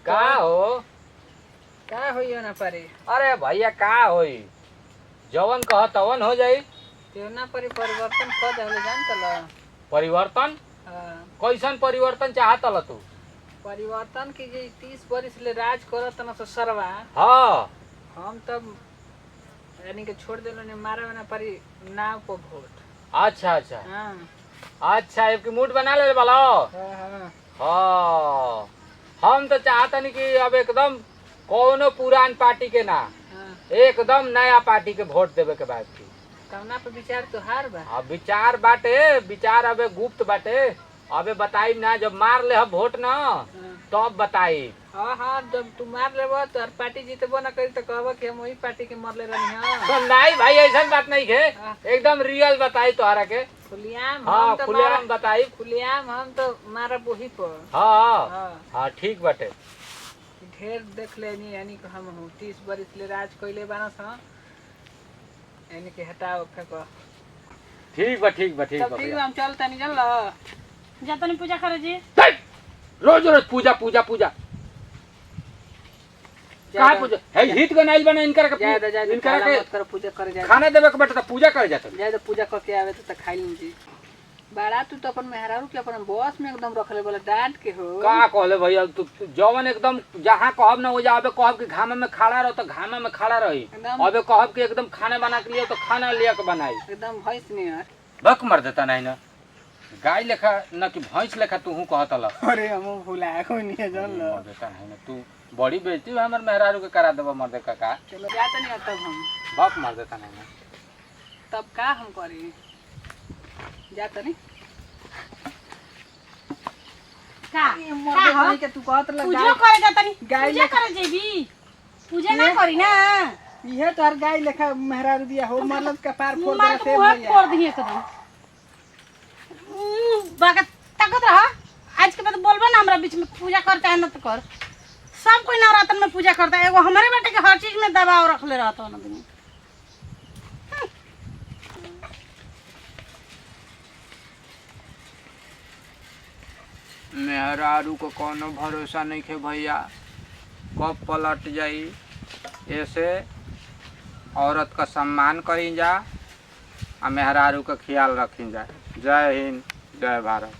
का हो का होइयो ना पारी अरे भैया का होई जवन कह तवन हो जाई त्यो ना पारी परिवर्तन कर देले जान तला परिवर्तन हां कैसन परिवर्तन चाहत ल तू परिवर्तन की जे 30 वर्ष ले राज करत न तो सरवा हाँ हम तब यानी के छोड़ देलो ने मारे ना पारी नाव को वोट अच्छा अच्छा हां अच्छा एक मूड बना ले वाला हां हां हाँ हम तो चाहतनी कि अब एकदम कौनो पुरान पार्टी के ना हां एकदम नया पार्टी के वोट देवे के बाद की कौना पे विचार तो हार बा अब विचार बाटे विचार अबे गुप्त बाटे अबे बताई ना जब मार ले हम वोट ना तब बताई हां हां जब तू मार लेबो तो पार्टी जीतबो ना करी तो कहबो कि हम वही पार्टी के मरले रहनी हां तो नहीं भाई ऐसा बात नहीं है एकदम रियल बताई तोहरा के खुलियाम हाँ हम तो खुलेआम बताई खुलियाम हम तो मारा वही पर हाँ हां हाँ ठीक बाटे ढेर देख लेनी यानी कि हम 30 वर्ष ले राज कइले बाना स यानी कि हटाओ फेंको ठीक बा ठीक बा ठीक सब बा ठीक भैया। हम चलता नहीं चल जा तनी पूजा करे जी दैट! रोज रोज पूजा पूजा पूजा का पूजा है हित गनाइल बना इनकर के ज्यादा इनकर के मत कर पूजा करे जाए खाना देवे के बेटा तो पूजा करे जात ज्यादा पूजा करके आवे तो खाई लीजिए बड़ा तू तो अपन मेहरारू के अपन बॉस में एकदम रखले बोला डांट के हो का कहले भैया तू जवन एकदम जहां कहब ना वो जाबे कहब कि घामा में खड़ा रहो तो घामा में खड़ा रही एकदम अबे कहब कि एकदम खाना बना के लिए तो खाना लिया के बनाई एकदम भैंस नहीं है बक मर देता नहीं ना गाय लेखा न कि भैंस लेखा तू कहता ला अरे हम भुलाया कोई नहीं है जान लो मर देता नहीं ना तू बड़ी बेइज्जती हमर मेहरारू के करा देबा मर दे का चलो जाता नहीं तब हम बक मर देता नहीं ना तब का हम करी जाता नहीं का ये का मर हो दे के तू कहत लगा पूजा करे जा तनी गाय पूजा करे जेबी पूजा ना करी ना ये तोहर गाय लेखा मेहरारू दिया हो मतलब का पार फोड़ मार देना के से मुंह भैया फोड़ दिए एकदम बागा ताकत रहा आज के बाद बोलबो ना हमरा बीच में पूजा करता है ना तो कर सब कोई नवरात्र में पूजा करता है एगो हमारे बेटे के हर चीज में दबाव रखले रहता है ना दिन मेहरारू को कोनो भरोसा नहीं है भैया कब पलट जाई ऐसे औरत का सम्मान करी जा आ मेहरारू का ख्याल रखी जा जय हिंद जय भारत।